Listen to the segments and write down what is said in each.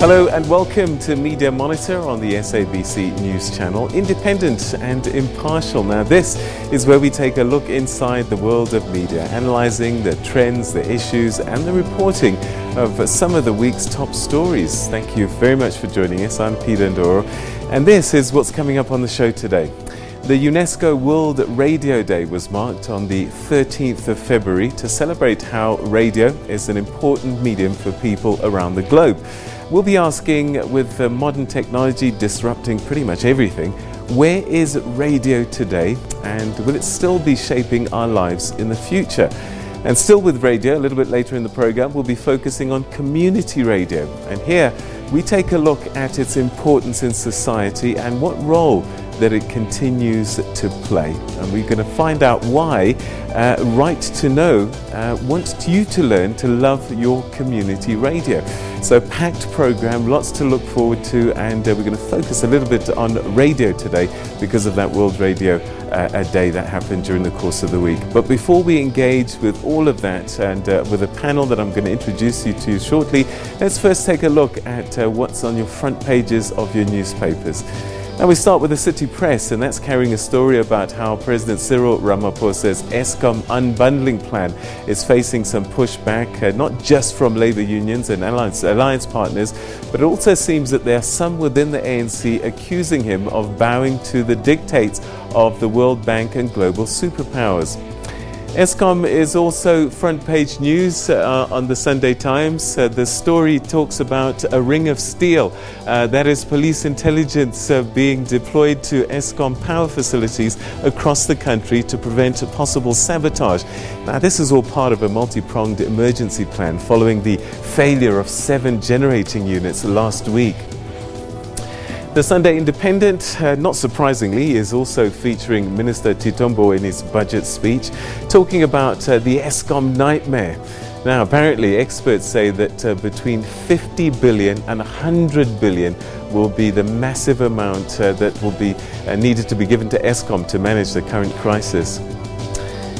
Hello and welcome to Media Monitor on the SABC News Channel, independent and impartial. Now this is where we take a look inside the world of media, analysing the trends, the issues and the reporting of some of the week's top stories. Thank you very much for joining us. I'm Peter Ndoro and this is what's coming up on the show today. The UNESCO World Radio Day was marked on the 13th of February to celebrate how radio is an important medium for people around the globe. We'll be asking, with modern technology disrupting pretty much everything, where is radio today and will it still be shaping our lives in the future? And still with radio, a little bit later in the program, we'll be focusing on community radio. And here we take a look at its importance in society and what role that it continues to play. And we're going to find out why Right to Know wants you to learn to love your community radio. So packed program, lots to look forward to, and we're going to focus a little bit on radio today because of that World Radio Day that happened during the course of the week. But before we engage with all of that and with a panel that I'm going to introduce you to shortly, let's first take a look at what's on your front pages of your newspapers. Now we start with the City Press, and that's carrying a story about how President Cyril Ramaphosa's Eskom unbundling plan is facing some pushback, not just from labour unions and alliance partners, but it also seems that there are some within the ANC accusing him of bowing to the dictates of the World Bank and global superpowers. Eskom is also front page news on the Sunday Times. The story talks about a ring of steel, that is police intelligence being deployed to Eskom power facilities across the country to prevent possible sabotage. Now this is all part of a multi-pronged emergency plan following the failure of 7 generating units last week. The Sunday Independent, not surprisingly, is also featuring Minister Tito Mbowene's budget speech, talking about the Eskom nightmare. Now, apparently, experts say that between 50 billion and 100 billion will be the massive amount that will be needed to be given to Eskom to manage the current crisis.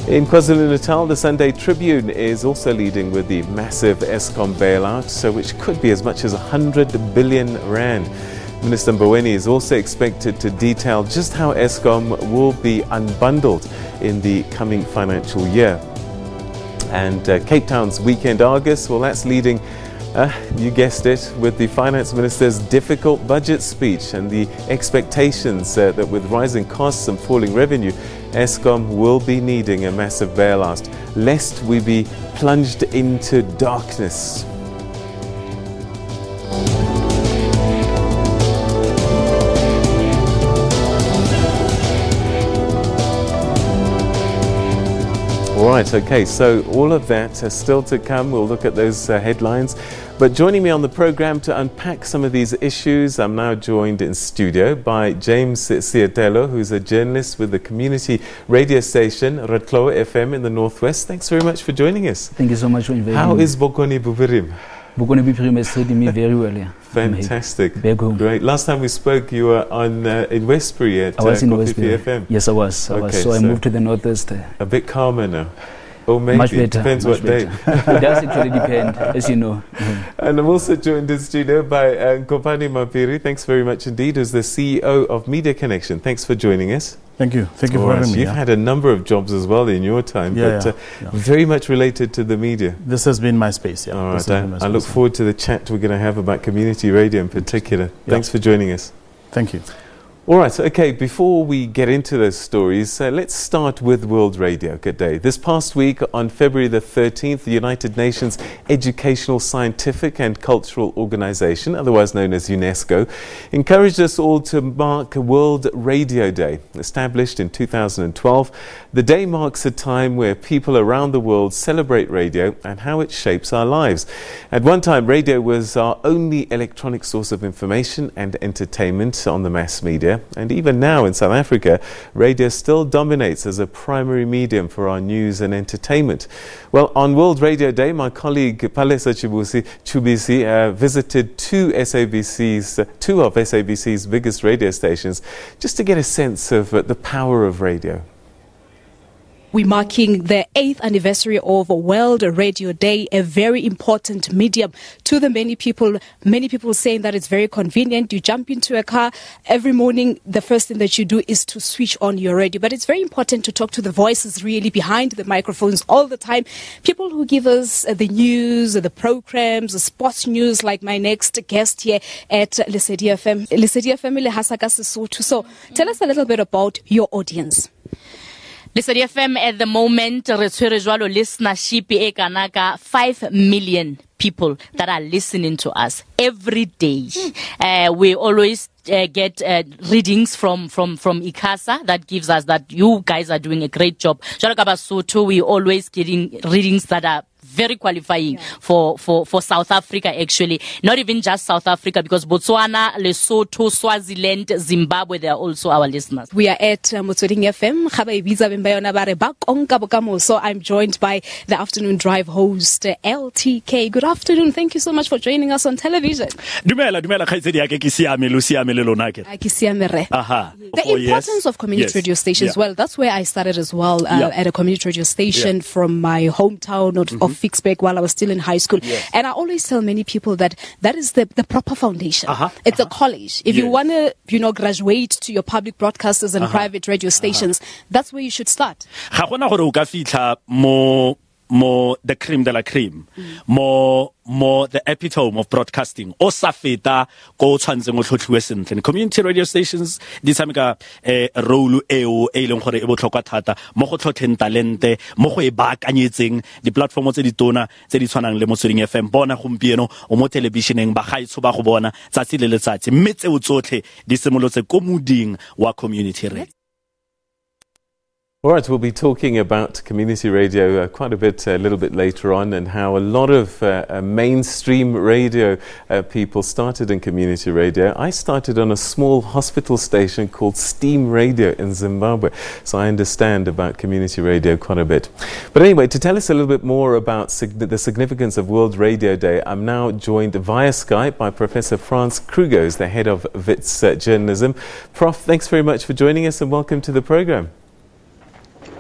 In KwaZulu-Natal, the Sunday Tribune is also leading with the massive Eskom bailout, which could be as much as 100 billion rand. Minister Mboweni is also expected to detail just how Eskom will be unbundled in the coming financial year. And Cape Town's Weekend Argus, well, that's leading, you guessed it, with the Finance Minister's difficult budget speech and the expectations that with rising costs and falling revenue, Eskom will be needing a massive bailout, lest we be plunged into darkness. Alright, okay, so all of that is still to come. We'll look at those headlines. But joining me on the program to unpack some of these issues, I'm now joined in studio by James Sietelo, who's a journalist with the community radio station Ratlo FM in the Northwest. Thanks very much for joining us. Thank you so much for inviting me. How is Bokoni Bubirim? Bokoni Bubirim is treating me very well. Yeah. Fantastic. Back home. Great. Last time we spoke, you were on in Westbury at I was in Westbury FM. Yes, I was. So I moved to the Northwest. A bit calmer now. Oh, maybe. Much better. Depends much what day. It does actually depend, as you know. And I'm also joined in studio by Nkopani Mapiri. Thanks very much indeed, who's the CEO of Media Connection. Thanks for joining us. Thank you. Thank you for having me. You've had a number of jobs as well in your time, but very much related to the media. This has been my space, yeah. All right, I look forward to the chat we're going to have about community radio in particular. Thanks for joining us. Thank you. All right, okay, before we get into those stories, let's start with World Radio Day. This past week, on February the 13th, the United Nations Educational, Scientific and Cultural Organization, otherwise known as UNESCO, encouraged us all to mark World Radio Day. Established in 2012, the day marks a time where people around the world celebrate radio and how it shapes our lives. At one time, radio was our only electronic source of information and entertainment on the mass media. And even now in South Africa, radio still dominates as a primary medium for our news and entertainment. Well, on World Radio Day, my colleague Palesa Chubisi visited two of SABC's biggest radio stations just to get a sense of the power of radio. We're marking the 8th anniversary of World Radio Day, a very important medium to the many people saying that it's very convenient. You jump into a car every morning, the first thing that you do is to switch on your radio. But it's very important to talk to the voices really behind the microphones all the time. People who give us the news, the programs, the sports news, like my next guest here at Lesedi FM. Lesedi FM le hasaka Sesotho. So tell us a little bit about your audience. Lesedi FM at the moment, re tshwere jwalo listenership e kana ka 5 million people that are listening to us every day. We always get readings from ICASA that gives us that you guys are doing a great job. Jwalo ka Basotho, we always getting readings that are very qualifying for South Africa, actually. Not even just South Africa, because Botswana, Lesotho, Swaziland, Zimbabwe, they are also our listeners. We are at Motsweding FM. So I'm joined by the afternoon drive host, LTK. Good afternoon. Thank you so much for joining us on television. The importance of community radio stations. Well, that's where I started as well, at a community radio station from my hometown of Fixburg while I was still in high school. And I always tell many people that is the proper foundation. It's a college. If you want to, graduate to your public broadcasters and private radio stations, that's where you should start. More the cream de la cream, more the epitome of broadcasting. O safeta go tshwantseng o tlhotlhiwe sentle. Community radio stations di tshameka role eo e leng gore e botlhokwa thata mo go tlhotlheng talente, mo go e baakanyetseng di platform tse di tona tse di tshwanang le Motsweding FM. Bona gompieno o mo televisioneng ba gaetsho ba go bona tsatsi le letsatsi mme tseo tsotlhe di simolotse ko moding wa community radio. All right, we'll be talking about community radio quite a little bit later on, and how a lot of mainstream radio people started in community radio. I started on a small hospital station called Steam Radio in Zimbabwe, so I understand about community radio quite a bit. But anyway, to tell us a little bit more about the significance of World Radio Day, I'm now joined via Skype by Professor Frans Kruger, the head of WITS journalism. Prof, thanks very much for joining us and welcome to the program.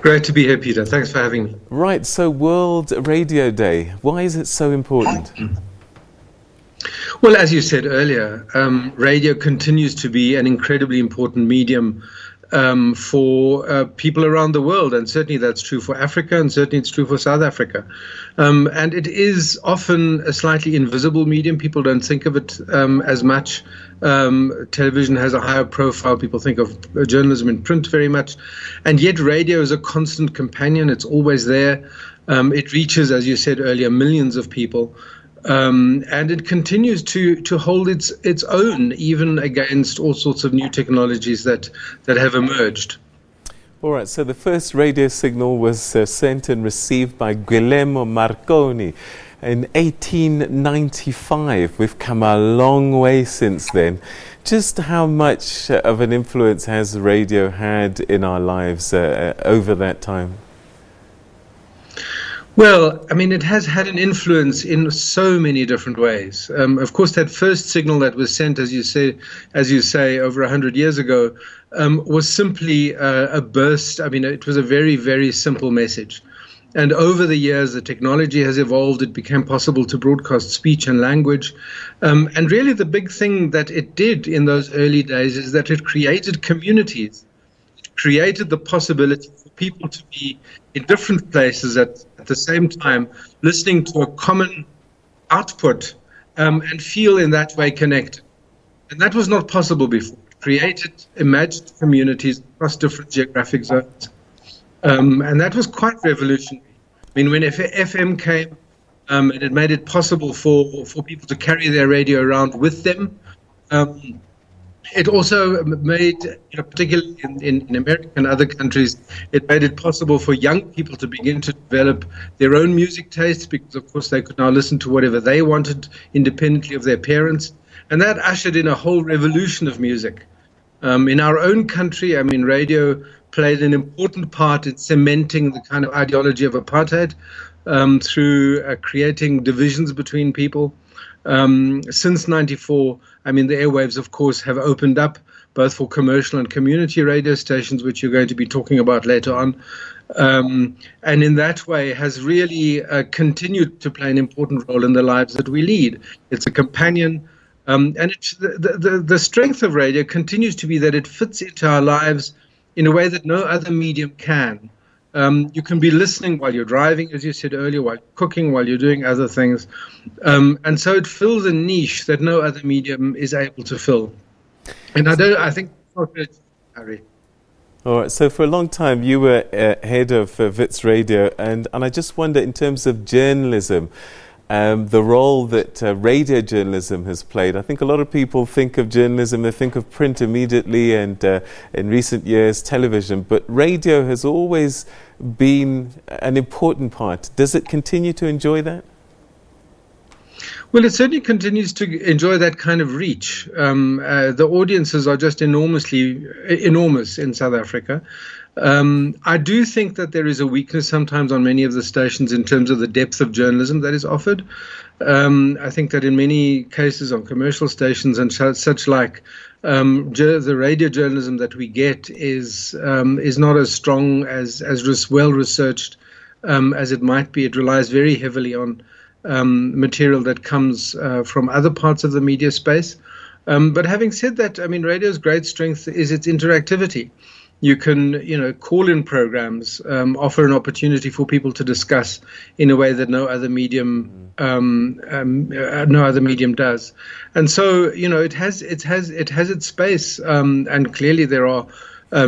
Great to be here, Peter. Thanks for having me. Right, so World Radio Day, why is it so important? Well, as you said earlier, radio continues to be an incredibly important medium for people around the world, and certainly that's true for Africa, and certainly it's true for South Africa. And it is often a slightly invisible medium. People don't think of it as much. Television has a higher profile. People think of journalism in print very much. And yet radio is a constant companion. It's always there. It reaches, as you said earlier, millions of people. And it continues to hold its own, even against all sorts of new technologies that have emerged. All right, so the first radio signal was sent and received by Guillermo Marconi in 1895. We've come a long way since then. Just how much of an influence has radio had in our lives over that time? Well, I mean, it has had an influence in so many different ways. Of course, that first signal that was sent, as you say, over 100 years ago, was simply a burst. I mean, it was a very, very simple message. And over the years, the technology has evolved. It became possible to broadcast speech and language. And really, the big thing that it did in those early days is that it created communities. It created the possibility for people to be in different places at the same time, listening to a common output and feel in that way connected. And that was not possible before. It created imagined communities across different geographic zones. And that was quite revolutionary. I mean, when FM came, and it made it possible for people to carry their radio around with them, it also made, particularly in America and other countries, it made it possible for young people to begin to develop their own music tastes, because, of course, they could now listen to whatever they wanted independently of their parents. And that ushered in a whole revolution of music. In our own country, I mean, radio played an important part in cementing the kind of ideology of apartheid through creating divisions between people. Since '94, I mean, the airwaves, of course, have opened up both for commercial and community radio stations, which you're going to be talking about later on. and in that way has really continued to play an important role in the lives that we lead. It's a companion, and it's the strength of radio continues to be that it fits into our lives in a way that no other medium can. You can be listening while you're driving, as you said earlier, while cooking, while you're doing other things. And so it fills a niche that no other medium is able to fill. And I think, Harry. All right, so for a long time you were head of Wits Radio, and I just wonder, in terms of journalism, the role that radio journalism has played. I think a lot of people think of journalism, they think of print immediately, and in recent years television, but radio has always been an important part. Does it continue to enjoy that? Well, it certainly continues to enjoy that kind of reach. The audiences are just enormous in South Africa. I do think that there is a weakness sometimes on many of the stations in terms of the depth of journalism that is offered. I think that in many cases on commercial stations and such like, the radio journalism that we get is not as strong, as well researched as it might be. It relies very heavily on material that comes from other parts of the media space. But having said that, I mean, radio's great strength is its interactivity. You can, call-in programs offer an opportunity for people to discuss in a way that no other medium does. And so, it has its space, and clearly there are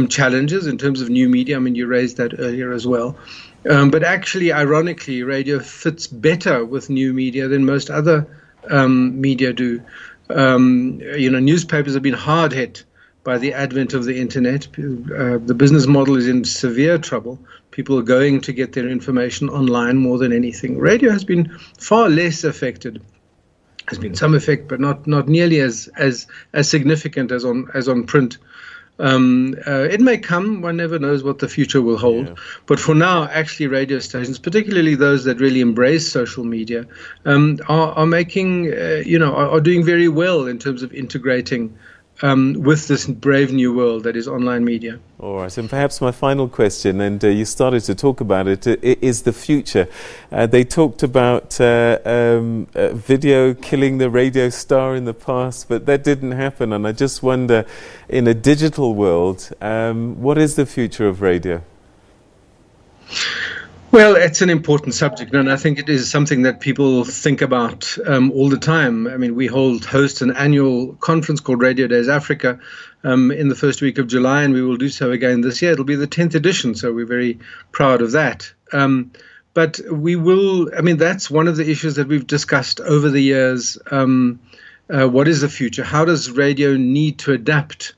challenges in terms of new media. I mean, you raised that earlier as well. But actually, ironically, radio fits better with new media than most other media do. Newspapers have been hard hit by the advent of the internet. The business model is in severe trouble. People are going to get their information online more than anything. Radio has been far less affected. There's been some effect, but not nearly as significant as on print. It may come, one never knows what the future will hold. Yeah. But for now, actually, radio stations, particularly those that really embrace social media, are making, are doing very well in terms of integrating with this brave new world that is online media. All right, and perhaps my final question, and you started to talk about it, is the future. They talked about video killing the radio star in the past, but that didn't happen, and I just wonder, in a digital world, what is the future of radio? Well, it's an important subject, and I think it is something that people think about all the time. I mean, we host an annual conference called Radio Days Africa in the first week of July, and we will do so again this year. It'll be the 10th edition, so we're very proud of that. But we will, that's one of the issues that we've discussed over the years. What is the future? How does radio need to adapt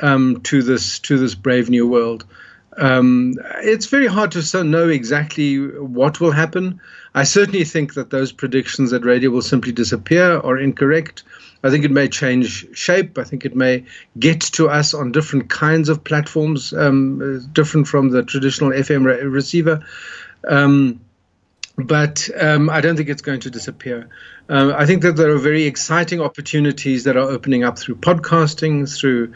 to this brave new world? It's very hard to know exactly what will happen. I certainly think that those predictions that radio will simply disappear are incorrect. I think it may change shape. I think it may get to us on different kinds of platforms, different from the traditional FM receiver. But I don't think it's going to disappear. I think that there are very exciting opportunities that are opening up through podcasting, through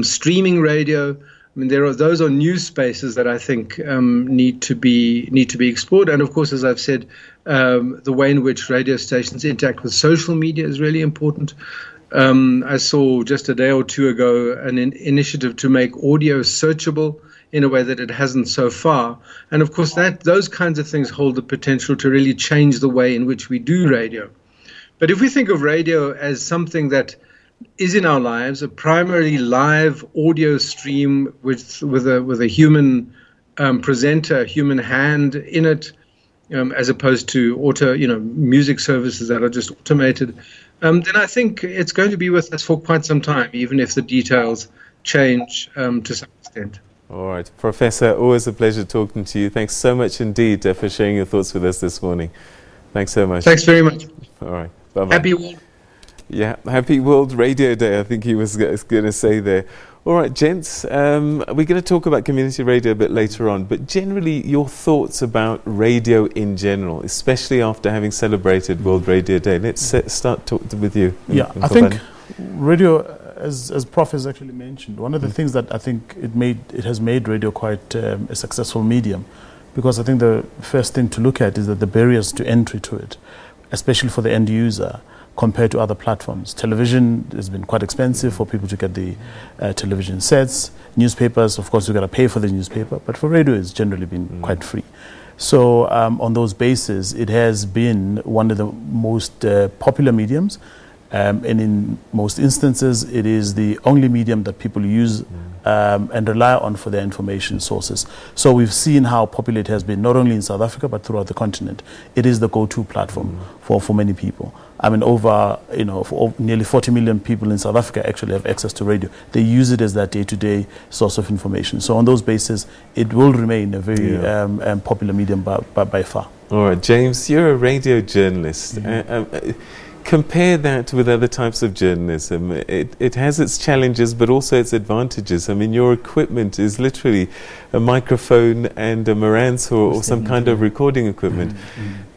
streaming radio. I mean, those are new spaces that I think need to be explored. And of course, as I've said, the way in which radio stations interact with social media is really important. I saw just a day or two ago an initiative to make audio searchable in a way that it hasn't so far. And of course, those kinds of things hold the potential to really change the way in which we do radio. But if we think of radio as something that is in our lives, a primarily live audio stream with a human presenter, a human hand in it, as opposed to music services that are just automated, then I think it's going to be with us for quite some time, even if the details change to some extent. All right, Professor, always a pleasure talking to you. Thanks so much indeed for sharing your thoughts with us this morning. Thanks so much. Thanks very much. All right, bye-bye. Happy World. Yeah, Happy World Radio Day, I think he was going to say there. All right, gents, we're going to talk about community radio a bit later on, but generally your thoughts about radio in general, especially after having celebrated World Radio Day. Let's start with you. Yeah, I think radio as Prof has actually mentioned, one of the things that I think it has made radio quite a successful medium, because I think the first thing to look at is that the barriers to entry to it, especially for the end user, compared to other platforms. Television has been quite expensive for people to get the television sets. Newspapers, of course, you've got to pay for the newspaper, but for radio, it's generally been quite free. So on those bases, it has been one of the most popular mediums, and in most instances, it is the only medium that people use and rely on for their information sources. So we've seen how popular it has been, not only in South Africa, but throughout the continent. It is the go-to platform for many people. I mean, nearly 40 million people in South Africa actually have access to radio. They use it as their day-to-day source of information. So on those bases, it will remain a very popular medium by far. All right, James, you're a radio journalist. Compare that with other types of journalism. It has its challenges, but also its advantages. I mean, your equipment is literally a microphone and a Marantz or some kind of recording equipment.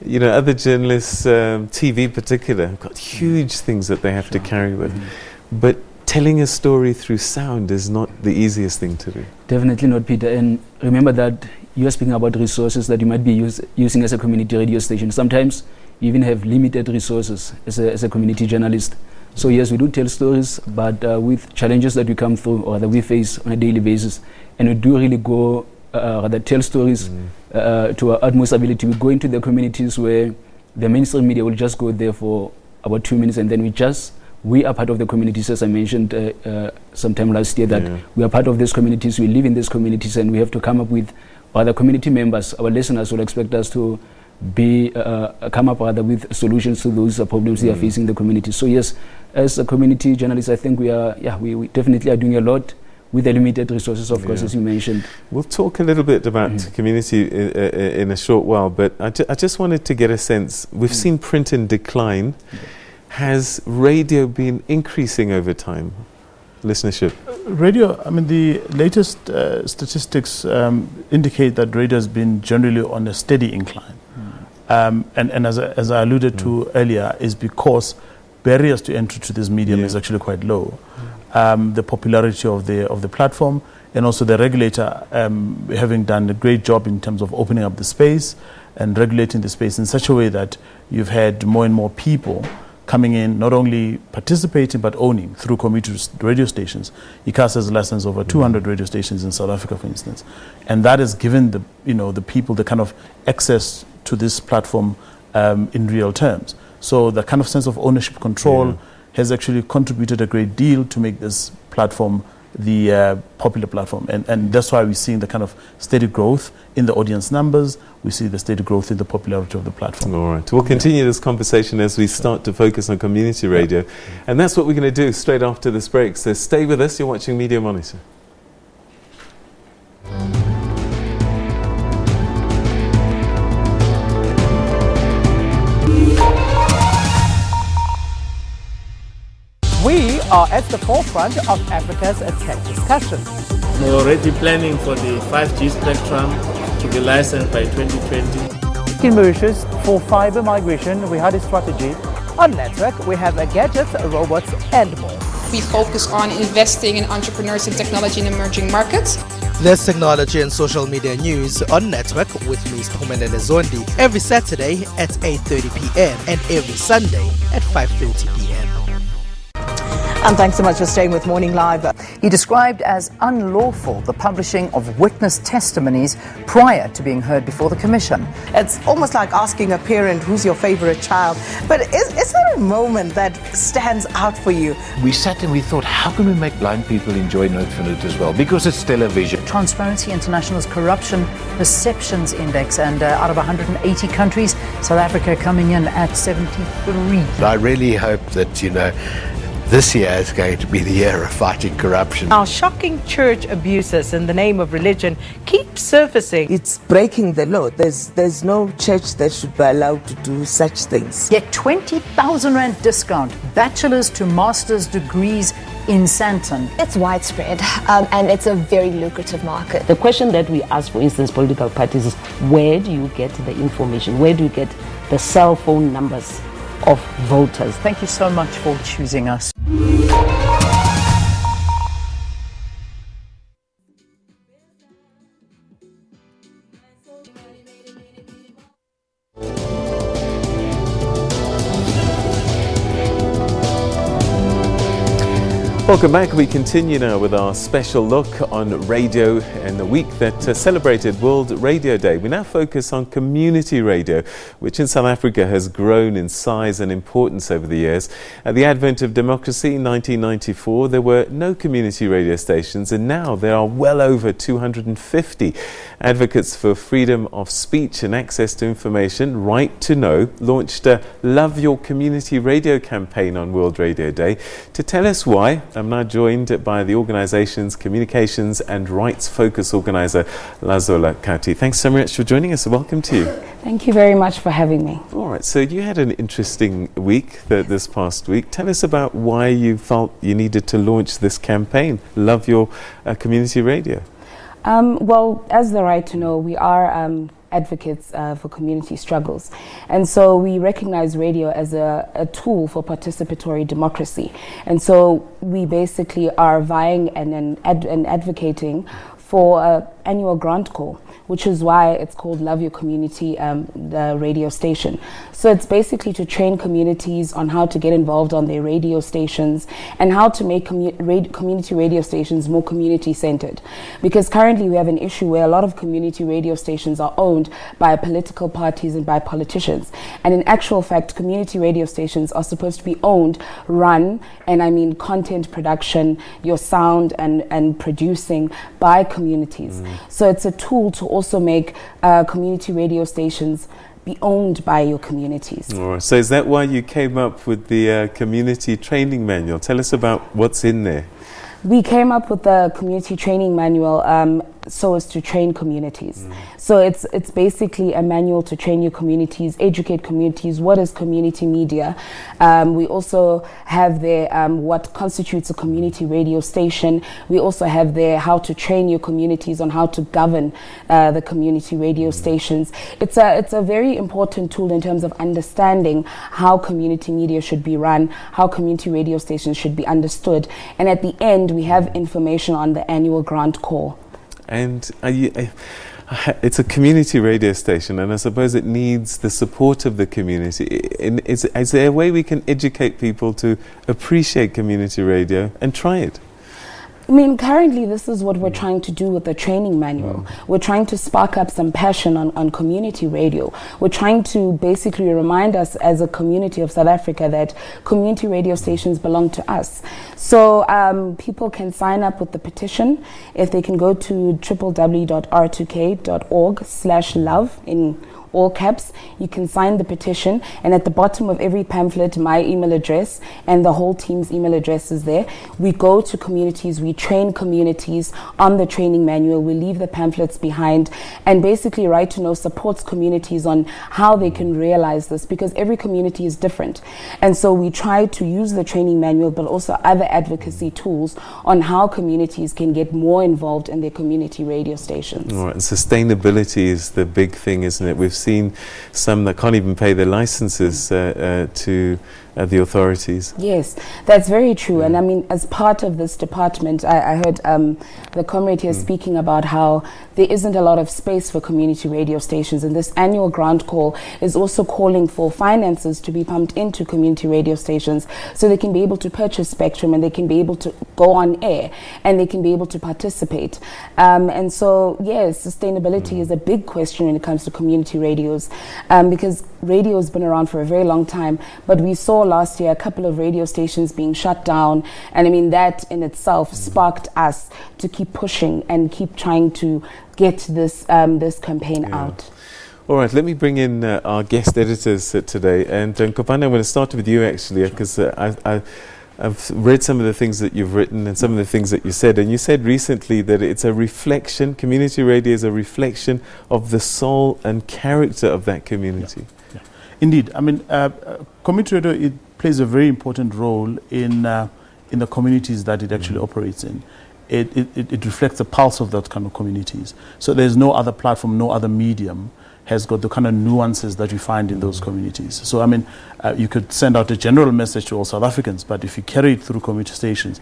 You know, other journalists, TV in particular, have got huge things that they have to carry with. But telling a story through sound is not the easiest thing to do. Definitely not, Peter. And remember that you are speaking about resources that you might be using as a community radio station. Sometimes you even have limited resources as a community journalist. So yes, we do tell stories, but with challenges that we come through or that we face on a daily basis. And we do really go, rather tell stories to our utmost ability. We go into the communities where the mainstream media will just go there for about 2 minutes, and then we are part of the communities, as I mentioned sometime last year, that we are part of these communities, we live in these communities, and we have to come up with other community members. Our listeners will expect us to come up with solutions to those problems they are facing in the community. So yes, as a community journalist, I think we definitely are doing a lot with the limited resources, of course, as you mentioned. We'll talk a little bit about community in a short while, but I just wanted to get a sense. We've seen print in decline. Has radio been increasing over time, listenership? Radio, I mean, the latest statistics indicate that radio has been generally on a steady incline. And as I alluded to earlier, is because barriers to entry to this medium is actually quite low. The popularity of the platform, and also the regulator having done a great job in terms of opening up the space and regulating the space in such a way that you've had more and more people coming in, not only participating but owning through community radio stations. ICAS has licensed over 200 radio stations in South Africa, for instance, and that has given the people the kind of access to this platform in real terms. So the kind of sense of ownership control has actually contributed a great deal to make this platform the popular platform, and that's why we're seeing the kind of steady growth in the audience numbers. We see the steady growth in the popularity of the platform. All right, we'll continue this conversation as we start to focus on community radio, and that's what we're going to do straight after this break. So stay with us. You're watching Media Monitor. We are at the forefront of Africa's tech discussion. We're already planning for the 5G spectrum to be licensed by 2020. In Mauritius, for fiber migration, we had a strategy. On network, we have gadgets, robots, and more. We focus on investing in entrepreneurs and technology in emerging markets. There's technology and social media news on Network with me, Spumelele Zondi, every Saturday at 8:30 p.m. and every Sunday at 5:30 p.m. And thanks so much for staying with Morning Live. He described as unlawful the publishing of witness testimonies prior to being heard before the commission. It's almost like asking a parent, who's your favorite child? But is there a moment that stands out for you? We sat and we thought, how can we make blind people enjoy Note as well? Because it's television. Transparency International's Corruption Perceptions Index, and out of 180 countries, South Africa coming in at 73. I really hope that, this year is going to be the year of fighting corruption. Our shocking church abuses in the name of religion keep surfacing. It's breaking the law. There's no church that should be allowed to do such things. Get 20,000 Rand discount, bachelor's to master's degrees in Sandton. It's widespread and it's a very lucrative market. The question that we ask, for instance, political parties is, where do you get the information? Where do you get the cell phone numbers of voters? Thank you so much for choosing us. Welcome back. We continue now with our special look on radio and the week that celebrated World Radio Day. We now focus on community radio, which in South Africa has grown in size and importance over the years. At the advent of democracy in 1994, there were no community radio stations, and now there are well over 250. Advocates for freedom of speech and access to information, Right to Know, launched a Love Your Community Radio campaign on World Radio Day. To tell us why, I'm now joined by the organization's communications and rights focus organizer, Lazola Kati. Thanks so much for joining us. Welcome to you. Thank you very much for having me. All right, so you had an interesting week this past week. Tell us about why you felt you needed to launch this campaign, Love Your Community Radio. Well, as the Right to Know, we are advocates for community struggles. And so we recognize radio as a tool for participatory democracy. And so we basically are vying and advocating for an annual grant call, which is why it's called Love Your Community, the radio station. So it's basically to train communities on how to get involved on their radio stations and how to make community radio stations more community-centered. Because currently we have an issue where a lot of community radio stations are owned by political parties and by politicians. And in actual fact, community radio stations are supposed to be owned, run, and I mean content production, your sound and producing by communities. So it's a tool to also make community radio stations be owned by your communities. All right. So is that why you came up with the community training manual? Tell us about what's in there. We came up with the community training manual so as to train communities. So it's basically a manual to train your communities, educate communities, what is community media. We also have there what constitutes a community radio station. We also have there how to train your communities on how to govern the community radio stations. It's a very important tool in terms of understanding how community media should be run, how community radio stations should be understood. And at the end, we have information on the annual grant call. And it's a community radio station, and I suppose it needs the support of the community. Is there a way we can educate people to appreciate community radio and try it? I mean, currently this is what we're trying to do with the training manual. We're trying to spark up some passion on community radio. We're trying to basically remind us as a community of South Africa that community radio stations belong to us. So people can sign up with the petition. If they can go to www.r2k.org/love in all caps, you can sign the petition, and at the bottom of every pamphlet, my email address and the whole team's email address is there. We go to communities, we train communities on the training manual, we leave the pamphlets behind, and basically Right to Know supports communities on how they can realize this, because every community is different. And so we try to use the training manual but also other advocacy tools on how communities can get more involved in their community radio stations. All right, and sustainability is the big thing, isn't it? We've seen some that can't even pay their licenses to the authorities. Yes, that's very true. And I mean, as part of this department, I heard the comrade here speaking about how there isn't a lot of space for community radio stations, and this annual grant call is also calling for finances to be pumped into community radio stations so they can be able to purchase spectrum and they can be able to go on air and they can be able to participate. And so, yes, sustainability is a big question when it comes to community radios, because radio has been around for a very long time, but we saw last year a couple of radio stations being shut down, and I mean that in itself sparked us to keep pushing and keep trying to get this this campaign out. All right, let me bring in our guest editors today, and Kopane, I'm going to start with you actually, because I've read some of the things that you've written and some of the things that you said, and you said recently that it's a reflection, community radio is a reflection of the soul and character of that community. Yeah. Indeed, I mean, community radio, it plays a very important role in the communities that it actually operates in. It reflects the pulse of that kind of communities. So there's no other platform, no other medium has got the kind of nuances that you find in those communities. So I mean, you could send out a general message to all South Africans, but if you carry it through community stations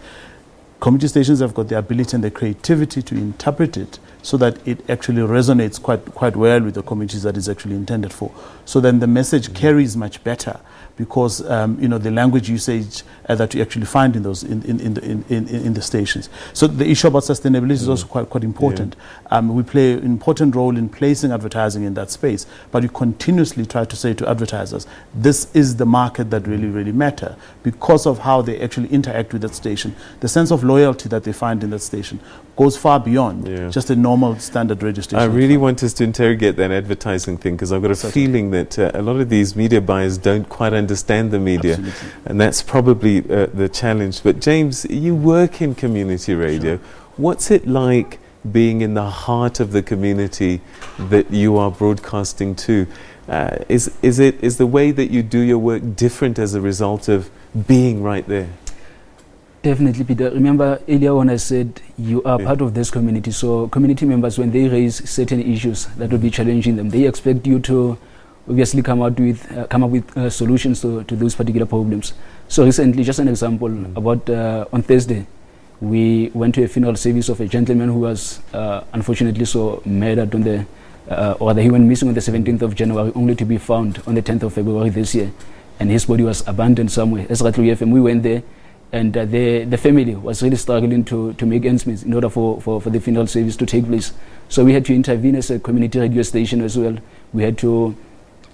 have got the ability and the creativity to interpret it so that it actually resonates quite well with the communities that is actually intended for. So then the message carries much better, because the language usage that you actually find in those in the stations. So the issue about sustainability is also quite important. We play an important role in placing advertising in that space, but we continuously try to say to advertisers, this is the market that really matter, because of how they actually interact with that station. The sense of loyalty that they find in that station goes far beyond just a normal standard radio station. I really want us to interrogate that advertising thing, because I've got a feeling that a lot of these media buyers don't quite understand the media. Absolutely. And that's probably the challenge. But James, you work in community radio. What's it like being in the heart of the community that you are broadcasting to? Is the way that you do your work different as a result of being right there? Definitely, Peter. Remember earlier when I said you are part of this community, so community members, when they raise certain issues that will be challenging them, they expect you to obviously come up with solutions to those particular problems. So recently, just an example, about on Thursday, we went to a funeral service of a gentleman who was unfortunately murdered on the, or he went missing on the 17th of January, only to be found on the 10th of February this year, and his body was abandoned somewhere. As Ratlu FM, we went there, and the family was really struggling to make ends meet in order for the funeral service to take place. So we had to intervene as a community radio station as well. We had to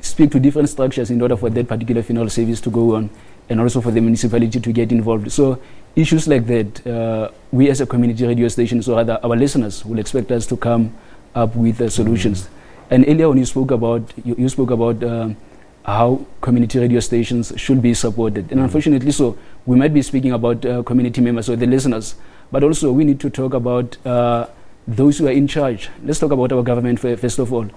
speak to different structures in order for that particular funeral service to go on, and also for the municipality to get involved. So issues like that, we as a community radio station, so rather our listeners will expect us to come up with solutions. And earlier when you spoke about, you spoke about how community radio stations should be supported. And unfortunately, so we might be speaking about community members or the listeners, but also we need to talk about those who are in charge. Let's talk about our government first of all.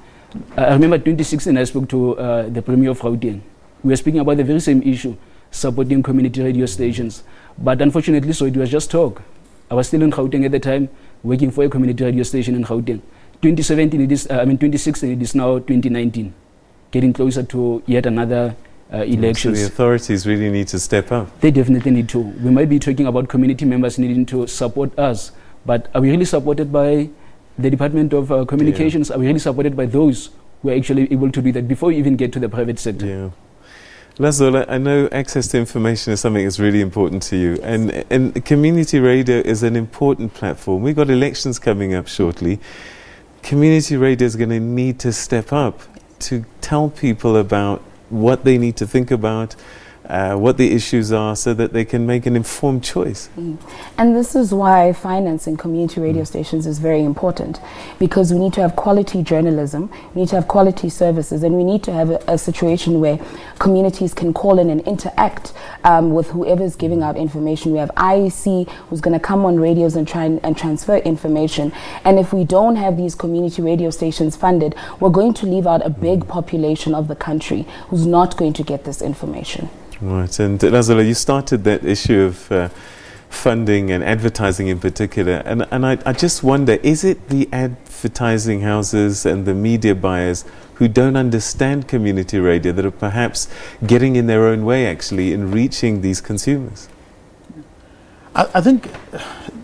I remember 2016 I spoke to the Premier of Gauteng. We were speaking about the very same issue, supporting community radio stations. But unfortunately, so it was just talk. I was still in Gauteng at the time, working for a community radio station in Gauteng. 2016, it is now 2019. Getting closer to yet another elections. So the authorities really need to step up. They definitely need to. We might be talking about community members needing to support us, but are we really supported by the Department of Communications? Are we really supported by those who are actually able to do that before we even get to the private sector? Yeah. Lazola, I know access to information is something that's really important to you, and community radio is an important platform. We've got elections coming up shortly. Community radio is going to need to step up to tell people about what they need to think about, what the issues are, so that they can make an informed choice. And this is why financing community radio stations is very important, because we need to have quality journalism, we need to have quality services, and we need to have a situation where communities can call in and interact with whoever is giving out information. We have IEC who's going to come on radios and try and transfer information. And if we don't have these community radio stations funded, we're going to leave out a big population of the country who's not going to get this information. Right, and Lazola, you started that issue of funding and advertising in particular, and I just wonder, is it the advertising houses and the media buyers who don't understand community radio that are perhaps getting in their own way actually in reaching these consumers? I think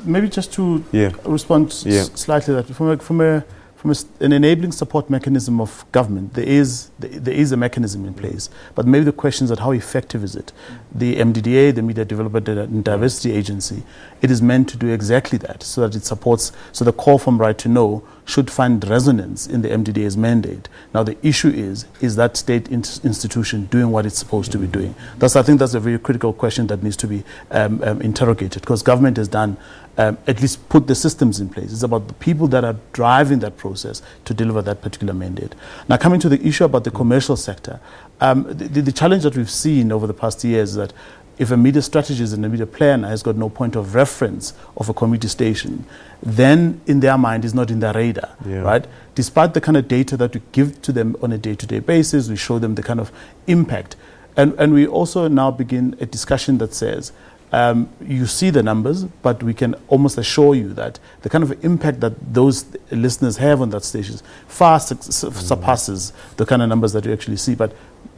maybe just to respond slightly that from an enabling support mechanism of government, there is a mechanism in place, but maybe the question is that how effective is it? The MDDA, the Media Development and Diversity Agency, it is meant to do exactly that, so that it supports, so the call from Right to Know should find resonance in the MDDA's mandate. Now the issue is that state institution doing what it's supposed to be doing? I think that's a very critical question that needs to be interrogated, because government has done at least put the systems in place. It's about the people that are driving that process to deliver that particular mandate. Now, coming to the issue about the commercial sector, the challenge that we've seen over the past years is that if a media strategist and a media planner has got no point of reference of a community station, then in their mind is not in their radar, right? Despite the kind of data that we give to them on a day-to-day basis, we show them the kind of impact. And we also now begin a discussion that says, you see the numbers, but we can almost assure you that the kind of impact that those listeners have on that station far surpasses the kind of numbers that you actually see. But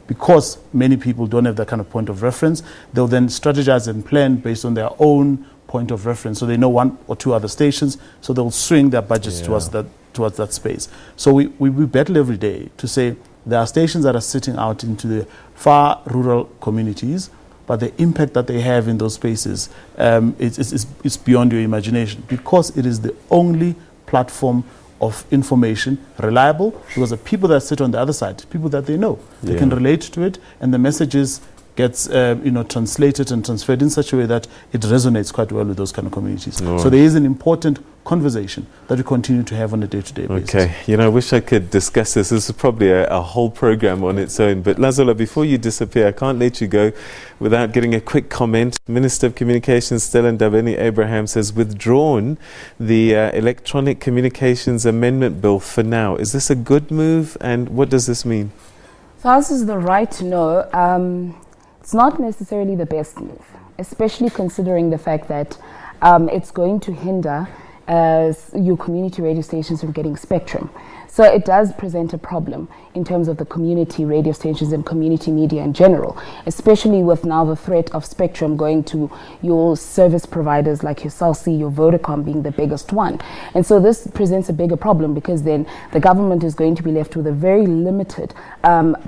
because many people don't have that kind of point of reference, they'll then strategize and plan based on their own point of reference. So they know one or two other stations, so they'll swing their budgets towards that space. So we battle every day to say there are stations that are sitting out into the far rural communities, but the impact that they have in those spaces is beyond your imagination, because it is the only platform of information, reliable, because the people that sit on the other side, people that they know, they can relate to it, and the messages gets translated and transferred in such a way that it resonates quite well with those kind of communities. So there is an important conversation that we continue to have on a day-to-day basis. Okay, I wish I could discuss this. This is probably a whole program on its own. But Lazola, before you disappear, I can't let you go without getting a quick comment. Minister of Communications, Stellan Ndabeni-Abrahams, has withdrawn the Electronic Communications Amendment Bill for now. Is this a good move, and what does this mean? For us, is the right to know. It's not necessarily the best move, especially considering the fact that it's going to hinder your community radio stations from getting spectrum. So it does present a problem in terms of the community radio stations and community media in general, especially with now the threat of spectrum going to your service providers like your Cell C, your Vodacom being the biggest one. And so this presents a bigger problem, because then the government is going to be left with a very limited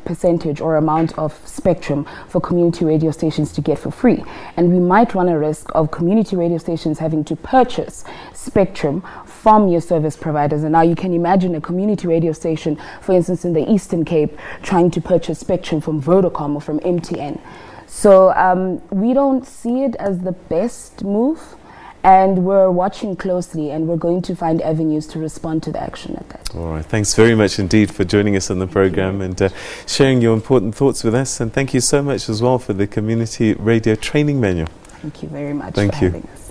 percentage or amount of spectrum for community radio stations to get for free. And we might run a risk of community radio stations having to purchase spectrum from your service providers. And now you can imagine a community radio station, for instance, in the Eastern Cape, trying to purchase spectrum from Vodacom or from MTN. So we don't see it as the best move, and we're watching closely, and we're going to find avenues to respond to the action at that. All right, thanks very much indeed for joining us on the program and sharing your important thoughts with us. And thank you so much as well for the Community Radio Training Manual. Thank you very much for having us.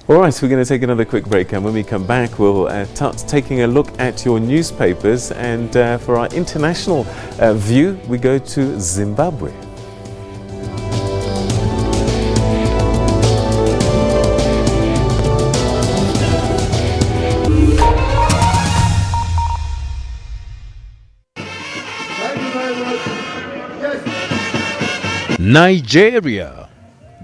All right, we're going to take another quick break, and when we come back, we'll start taking a look at your newspapers. And for our international view, we go to Zimbabwe. Nigeria,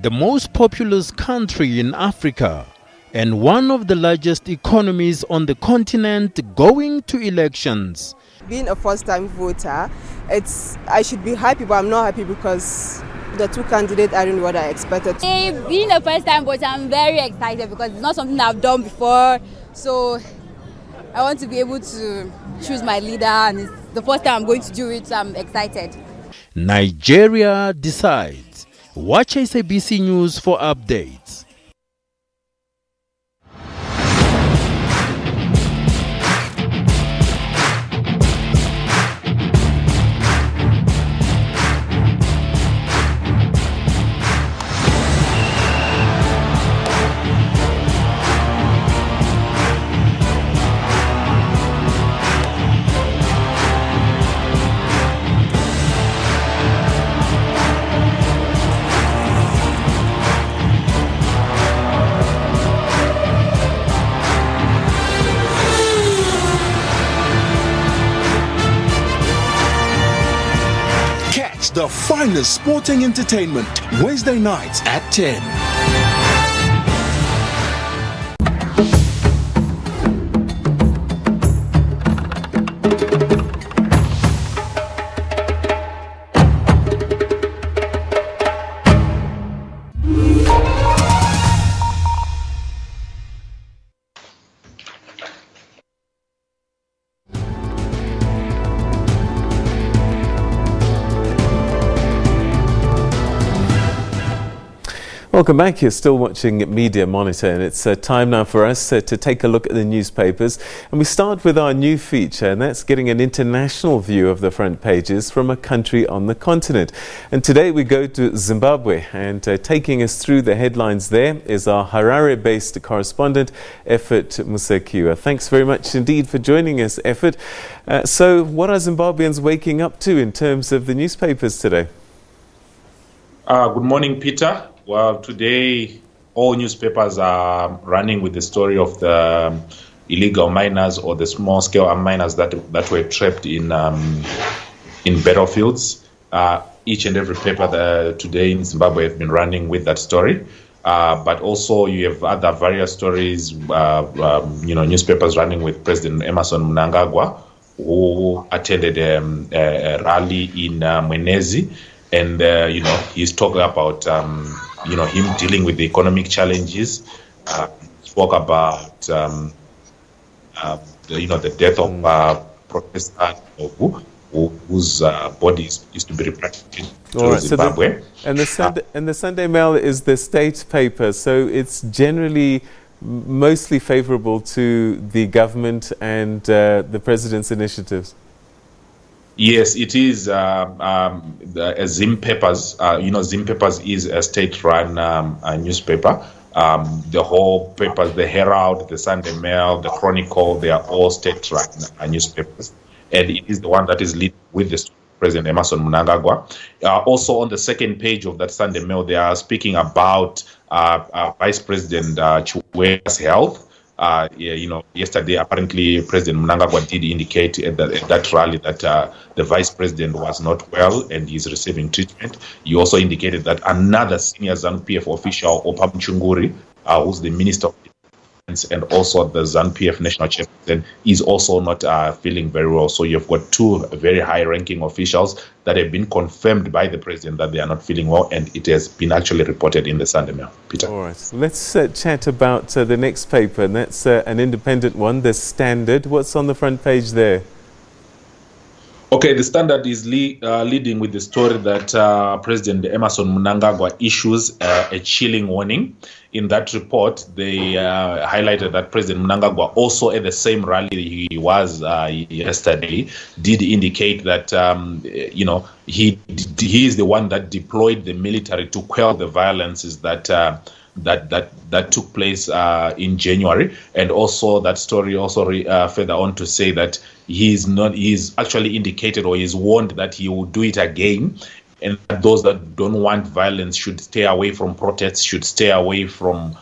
the most populous country in Africa and one of the largest economies on the continent, going to elections. Being a first-time voter, I should be happy, but I'm not happy because the two candidates aren't what I expected. Being a first-time voter, I'm very excited because it's not something I've done before. So I want to be able to choose my leader, and it's the first time I'm going to do it, so I'm excited. Nigeria decides. Watch SABC News for updates. The finest sporting entertainment, Wednesday nights at 10. Welcome back. You're still watching Media Monitor, and it's time now for us to take a look at the newspapers. And we start with our new feature, and that's getting an international view of the front pages from a country on the continent. And today we go to Zimbabwe, and taking us through the headlines there is our Harare-based correspondent, Effort Musekiwa. Thanks very much indeed for joining us, Effort. So what are Zimbabweans waking up to in terms of the newspapers today? Good morning, Peter. Well, today all newspapers are running with the story of the illegal miners or the small-scale miners that were trapped in battlefields. each and every paper today in Zimbabwe have been running with that story. But also you have other various stories, newspapers running with President Emmerson Mnangagwa, who attended a rally in Mwenezi, and he's talking about him dealing with the economic challenges. Spoke about the death of Professor whose bodies used to be repatriated to Zimbabwe. And the Sunday Mail is the state paper, so it's generally mostly favorable to the government and the president's initiatives. Yes, it is. Zim Papers, Zim Papers is a state-run newspaper. The whole papers, the Herald, the Sunday Mail, the Chronicle, they are all state-run newspapers. And it is the one that is leading with the President Emmerson Mnangagwa. Also on the second page of that Sunday Mail, they are speaking about Vice President Chiwe's health. Yesterday, apparently, President Mnangagwa did indicate at that rally that the Vice President was not well and he's receiving treatment. He also indicated that another senior ZANU-PF official, Opam Chunguri, who's the Minister of Defense and also the ZANU-PF National Chairman, is also not feeling very well. So you've got two very high-ranking officials that have been confirmed by the President that they are not feeling well, and it has been actually reported in the Sunday Mail. Peter. All right. Let's chat about the next paper, and that's an independent one, The Standard. What's on the front page there? Okay, The Standard is leading with the story that President Emmerson Mnangagwa issues a chilling warning. In that report, they highlighted that President Mnangagwa also at the same rally he was yesterday did indicate that he is the one that deployed the military to quell the violences that took place in January, and also that story also further on to say that he's actually indicated or he's warned that he will do it again, and that those that don't want violence should stay away from protests, should stay away from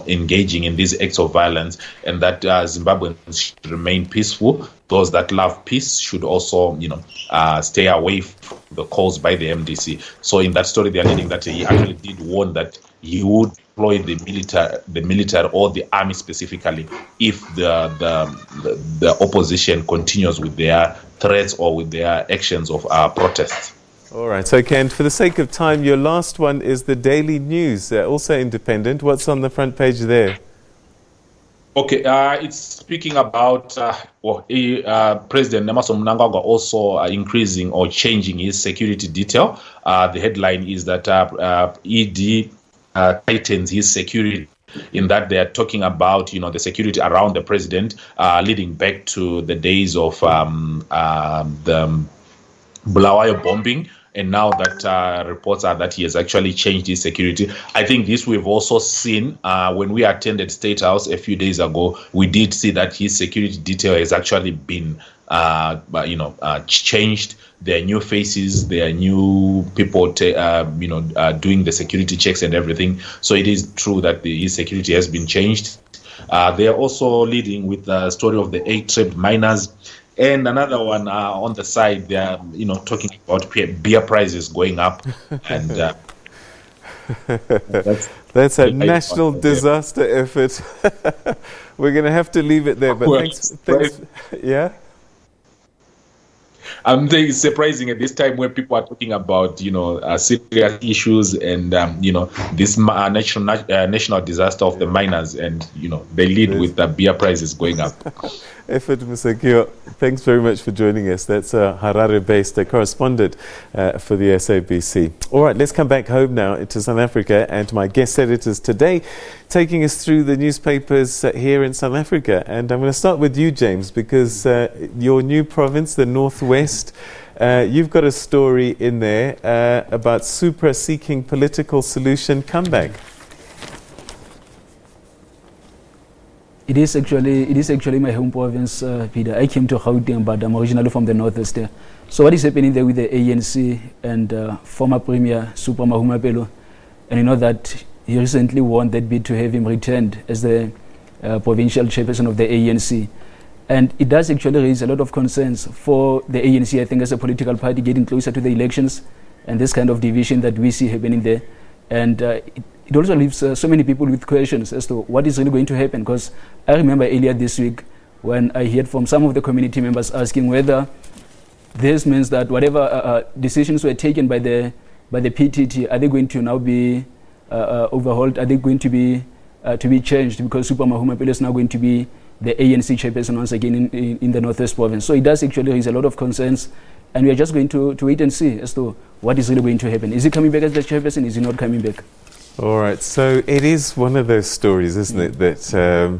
engaging in these acts of violence, and that Zimbabweans should remain peaceful. Those that love peace should also stay away from the calls by the MDC. So in that story, they are leading that he actually did warn that he would deploy the military or the army specifically if the opposition continues with their threats or with their actions of protests. All right, okay, and for the sake of time, your last one is the Daily News, also independent. What's on the front page there? Okay, it's speaking about President Emmerson Mnangagwa also increasing or changing his security detail. The headline is that ED tightens his security, in that they are talking about the security around the president, leading back to the days of the Bulawayo bombing. And now that reports are that he has actually changed his security. I think this we've also seen when we attended State House a few days ago. We did see that his security detail has actually been changed. There are new faces, there are new people doing the security checks and everything. So it is true that his security has been changed. They are also leading with the story of the 8 trapped miners. And another one on the side, they are, talking about beer prices going up, and that's a national disaster effort. We're going to have to leave it there. But thanks. Yeah. I think it's surprising at this time when people are talking about, serious issues and, this national disaster of the miners, and, they lead with the beer prices going up. Effort Musakio, thanks very much for joining us. That's a Harare-based correspondent for the SABC. All right, let's come back home now to South Africa, and my guest editors today taking us through the newspapers here in South Africa. And I'm going to start with you, James, because your new province, the Northwest, you've got a story in there about Supra seeking political solution comeback. It is actually my home province, Peter. I came to Gauteng, but I'm originally from the Northwest there. So what is happening there with the ANC and former Premier Supra Mahumapelo? And you know that he recently won that bid to have him returned as the provincial chairperson of the ANC. And it does actually raise a lot of concerns for the ANC, I think, as a political party getting closer to the elections and this kind of division that we see happening there. And it also leaves so many people with questions as to what is really going to happen. Because I remember earlier this week when I heard from some of the community members asking whether this means that whatever decisions were taken by the PTT, are they going to now be overhauled? Are they going to be changed because Super Mahumapelo is now going to be the ANC chairperson once again in the Northwest Province? So it does actually raise a lot of concerns, and we are just going to wait and see as to what is really going to happen. Is he coming back as the chairperson? Is he not coming back? All right, so it is one of those stories, isn't it, that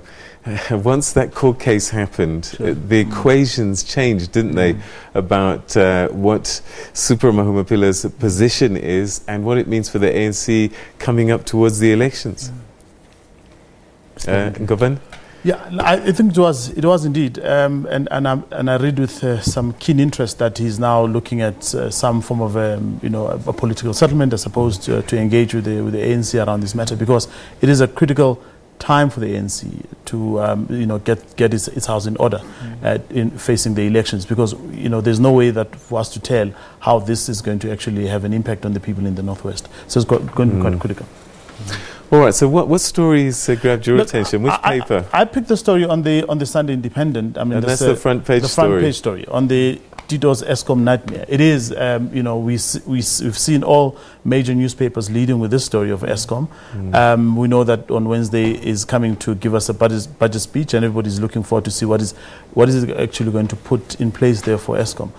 once that court case happened, the equations changed, didn't they, about what Super Mahumapila's position is and what it means for the ANC coming up towards the elections. Govan? Yeah, I think it was indeed, and I read with some keen interest that he's now looking at some form of a political settlement as opposed to engage with the ANC around this matter, because it is a critical time for the ANC to get its house in order in facing the elections, because there's no way that for us to tell how this is going to actually have an impact on the people in the Northwest. So it's going to be quite critical. All right. So what stories grabbed your attention? Which paper? I picked the story on the Sunday Independent. I mean, and that's the front page story. The front page story on the Tito's Eskom nightmare. It is, we've seen all major newspapers leading with this story of Eskom. We know that on Wednesday is coming to give us a budget speech, and everybody's looking forward to see what is actually going to put in place there for Eskom.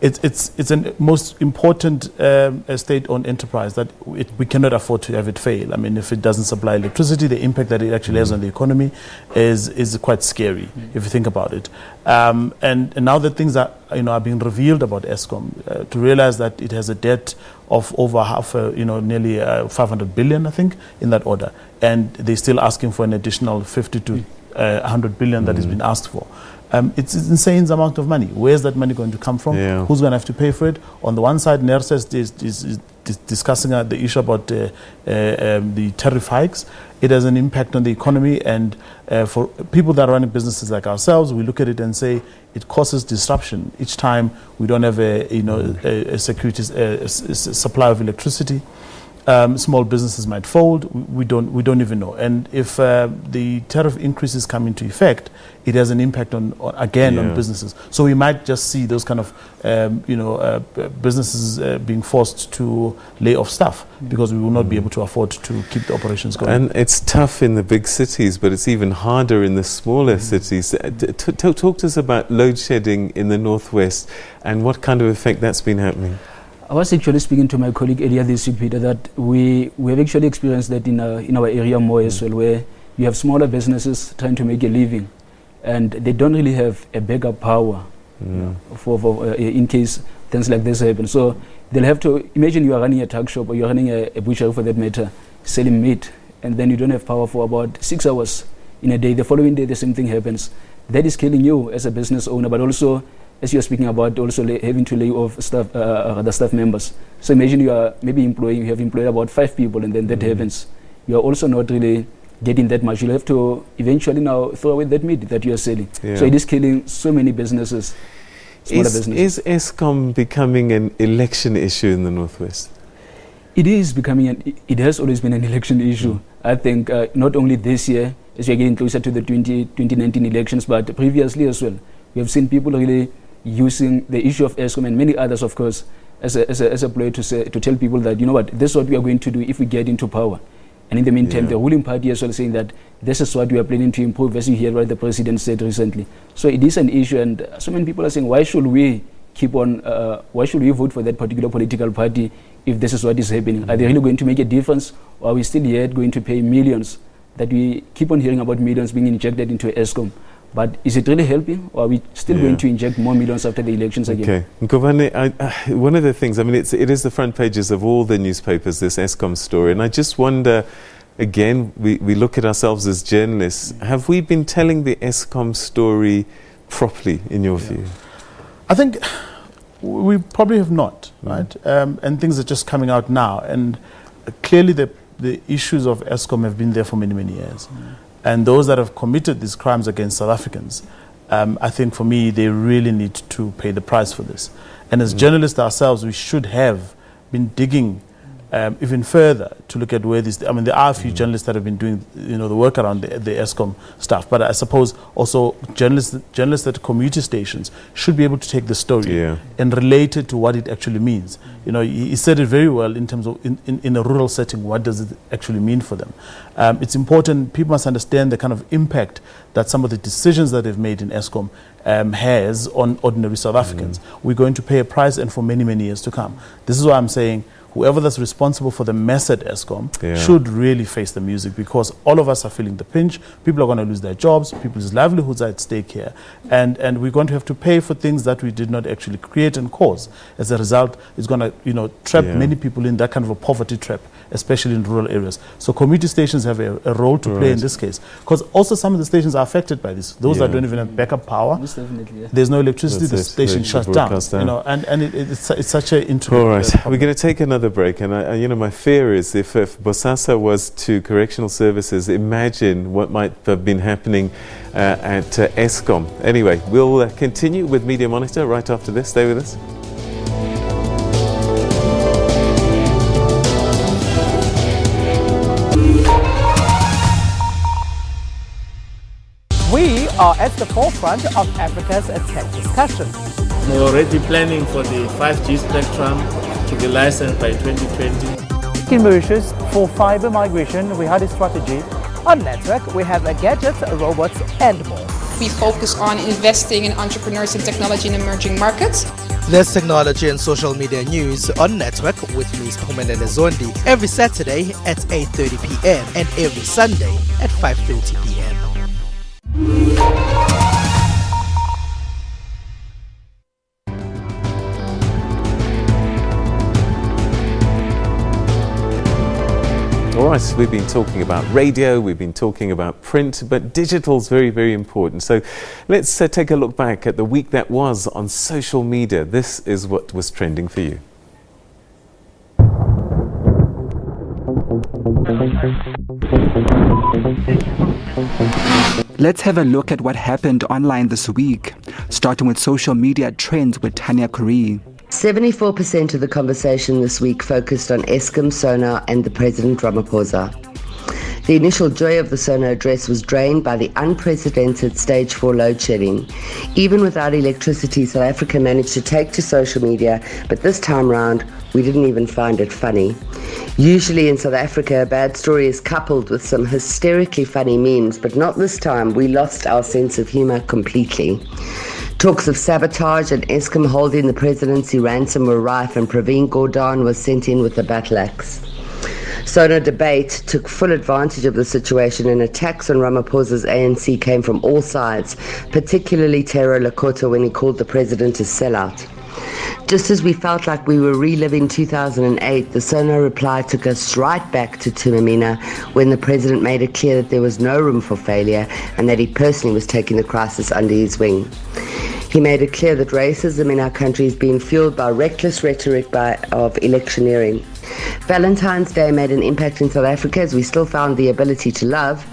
It's a most important state-owned enterprise that we cannot afford to have it fail. I mean, if it doesn't supply electricity, the impact that it actually has on the economy is quite scary if you think about it. And now that things are being revealed about Eskom, to realize that it has a debt of over nearly 500 billion, I think, in that order, and they're still asking for an additional 50 to 100 billion that has been asked for. It's an insane amount of money. Where's that money going to come from? Yeah. Who's going to have to pay for it? On the one side, NERSA is discussing the issue about the tariff hikes. It has an impact on the economy, and for people that are running businesses like ourselves, we look at it and say it causes disruption each time we don't have a supply of electricity. Small businesses might fold. We don't even know. And if the tariff increases come into effect, it has an impact on businesses. So we might just see those kind of businesses being forced to lay off staff because we will not be able to afford to keep the operations going. And it's tough in the big cities, but it's even harder in the smaller cities. Talk to us about load shedding in the Northwest and what kind of effect that's been happening. I was actually speaking to my colleague earlier this week, Peter, that we have actually experienced that in our area more as well, where you have smaller businesses trying to make a living, and they don't really have a backup power for in case things like this happen. So they'll have to imagine you are running a tuck shop or you're running a butchery for that matter, selling meat, and then you don't have power for about 6 hours in a day. The following day, the same thing happens. That is killing you as a business owner, but also, as you're speaking about, also having to lay off staff, other staff members. So imagine you are maybe you have employed about 5 people, and then that happens. You are also not really getting that much. You'll have to eventually now throw away that meat that you are selling. Yeah. So it is killing so many businesses, smaller businesses. Is Eskom becoming an election issue in the Northwest? It is becoming it has always been an election issue. I think not only this year, as we are getting closer to the 2019 elections, but previously as well. We have seen people really using the issue of Eskom and many others, of course, as a ploy to tell people that, you know what, this is what we are going to do if we get into power. And in the meantime, the ruling party as well saying that this is what we are planning to improve, as you hear what the president said recently. So it is an issue, and so many people are saying, why should we why should we vote for that particular political party if this is what is happening? Are they really going to make a difference, or are we still yet going to pay millions that we keep on hearing about millions being injected into Eskom? But is it really helping, or are we still going to inject more millions after the elections again? Okay. Ngobane, one of the things, I mean, it is the front pages of all the newspapers, this Eskom story, and I just wonder, again, we look at ourselves as journalists, have we been telling the Eskom story properly, in your view? I think we probably have not, right? And things are just coming out now, and clearly the issues of Eskom have been there for many, many years. And those that have committed these crimes against South Africans I think for me, they really need to pay the price for this. And as journalists ourselves, we should have been digging even further to look at where this. I mean, there are a few journalists that have been doing, the work around the ESCOM stuff. But I suppose also journalists at community stations should be able to take the story and relate it to what it actually means. He said it very well in terms of in a rural setting. What does it actually mean for them? It's important. People must understand the kind of impact that some of the decisions that they've made in ESCOM has on ordinary South Africans. We're going to pay a price, and for many, many years to come. This is why I'm saying, whoever that's responsible for the mess at ESCOM should really face the music, because all of us are feeling the pinch. People are going to lose their jobs. People's livelihoods are at stake here. And we're going to have to pay for things that we did not actually create and cause. As a result, it's going to trap many people in that kind of a poverty trap, especially in rural areas. So community stations have a role to play in this case, because also some of the stations are affected by this. Those that don't even have backup power, there's no electricity, the station shuts down. And it's such an integral. All right, we're going to take another break, and my fear is if Bosasa was to correctional services, imagine what might have been happening at ESCOM. Anyway, we'll continue with Media Monitor right after this. Stay with us. We are at the forefront of Africa's tech discussion. We're already planning for the 5G spectrum to be licensed by 2020. In Mauritius, for fiber migration, we had a strategy. On network, we have gadgets, robots, and more. We focus on investing in entrepreneurs and technology in emerging markets. There's technology and social media news on Network with me, Pumelele Zondi, every Saturday at 8:30 p.m. and every Sunday at 5:30 p.m. All right, we've been talking about radio, we've been talking about print, but digital's very, very important. So let's take a look back at the week that was on social media. This is what was trending for you. Let's have a look at what happened online this week, starting with social media trends with Tanya Curry. 74% of the conversation this week focused on Eskom, Sonar and the President Ramaphosa. The initial joy of the Sonar address was drained by the unprecedented stage 4 load shedding. Even without electricity, South Africa managed to take to social media, but this time round, we didn't even find it funny. Usually in South Africa, a bad story is coupled with some hysterically funny memes, but not this time. We lost our sense of humour completely. Talks of sabotage and Eskom holding the presidency ransom were rife, and Praveen Gordhan was sent in with a battle axe. Sonar debate took full advantage of the situation, and attacks on Ramaphosa's ANC came from all sides, particularly Tero Lakota when he called the president a sellout. Just as we felt like we were reliving 2008, the Sonar reply took us right back to Tumamina when the president made it clear that there was no room for failure and that he personally was taking the crisis under his wing. He made it clear that racism in our country is being fueled by reckless rhetoric of electioneering. Valentine's Day made an impact in South Africa as we still found the ability to love.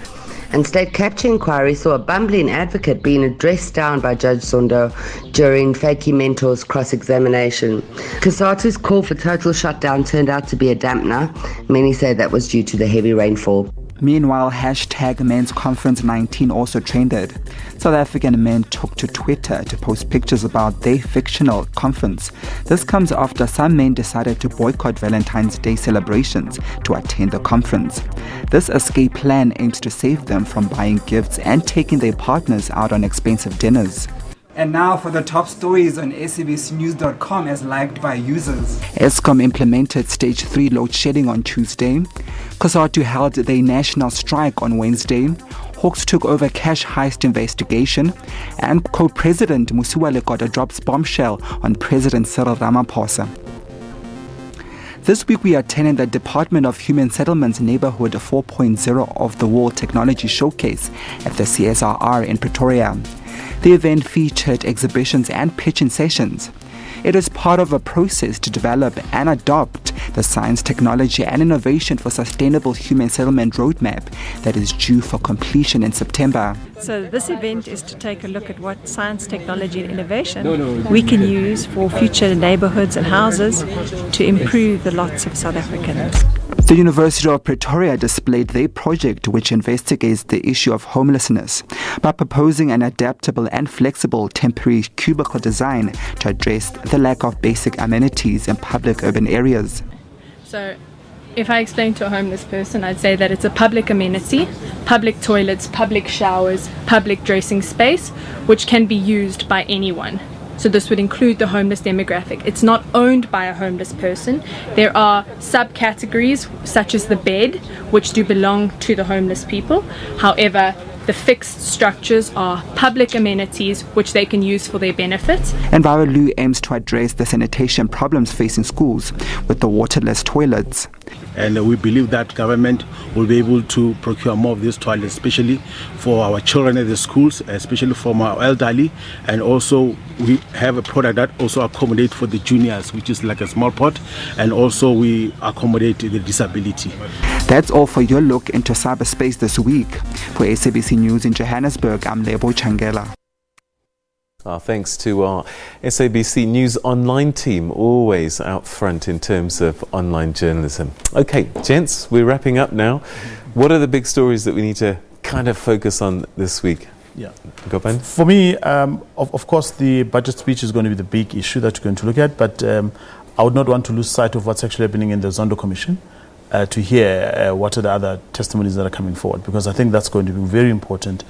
And state capture inquiry saw a bumbling advocate being addressed down by Judge Sondo during Fakey Mentor's cross-examination. Kasatu's call for total shutdown turned out to be a dampener. Many say that was due to the heavy rainfall. Meanwhile, hashtag Men's Conference 19 also trended. South African men took to Twitter to post pictures about their fictional conference. This comes after some men decided to boycott Valentine's Day celebrations to attend the conference. This escape plan aims to save them from buying gifts and taking their partners out on expensive dinners. And now for the top stories on SABCnews.com as liked by users. Eskom implemented stage 3 load shedding on Tuesday. COSATU held their national strike on Wednesday. Hawks took over cash heist investigation. And co-president Musiwa Lekota drops bombshell on President Cyril Ramaphosa. This week we attended the Department of Human Settlements Neighborhood 4.0 of the World Technology Showcase at the CSIR in Pretoria. The event featured exhibitions and pitching sessions. It is part of a process to develop and adopt the science, technology and innovation for sustainable human settlement roadmap that is due for completion in September. So this event is to take a look at what science, technology and innovation we can use for future neighbourhoods and houses to improve the lots of South Africans. The University of Pretoria displayed their project, which investigates the issue of homelessness by proposing an adaptable and flexible temporary cubicle design to address the lack of basic amenities in public urban areas. So, if I explain to a homeless person, I'd say that it's a public amenity, public toilets, public showers, public dressing space, which can be used by anyone. So this would include the homeless demographic. It's not owned by a homeless person. There are subcategories such as the bed, which do belong to the homeless people. However, the fixed structures are public amenities which they can use for their benefit. Enviro aims to address the sanitation problems facing schools with the waterless toilets. And we believe that government will be able to procure more of these toilets, especially for our children at the schools, especially for our elderly. And also we have a product that also accommodates for the juniors, which is like a small pot. And also we accommodate the disability. That's all for your look into cyberspace this week. For SABC News in Johannesburg, I'm Lebo Changela. Thanks to our SABC News Online team, always out front in terms of online journalism. Okay, gents, we're wrapping up now. What are the big stories that we need to kind of focus on this week? Yeah. Gopan? For me, of course, the budget speech is going to be the big issue that you're going to look at, but I would not want to lose sight of what's actually happening in the Zondo Commission. To hear what are the other testimonies that are coming forward, because I think that's going to be very important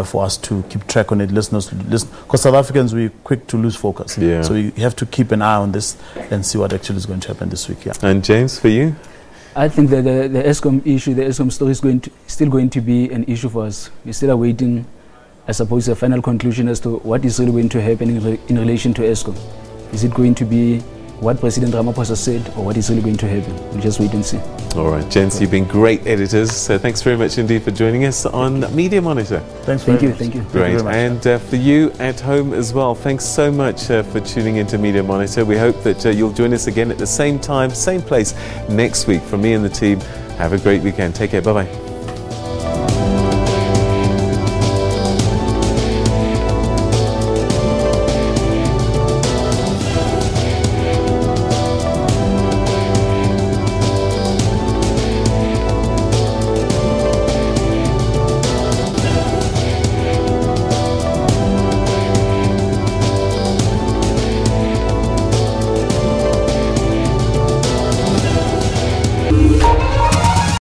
for us to keep track on it. Listeners, because South Africans, we're quick to lose focus. Yeah. So we have to keep an eye on this and see what actually is going to happen this week. Yeah. And James, for you? I think that the ESCOM issue, the ESCOM story is still going to be an issue for us. We're still awaiting, I suppose, a final conclusion as to what is really going to happen in relation to ESCOM. Is it going to be what President Ramaphosa said, or what is really going to happen? We'll just wait and see. All right, gents, you've been great editors. So thanks very much indeed for joining us on Media Monitor. Thanks. Thank you. Thank you. Great. And for you at home as well, thanks so much for tuning into Media Monitor. We hope that you'll join us again at the same time, same place next week. From me and the team, have a great weekend. Take care. Bye-bye.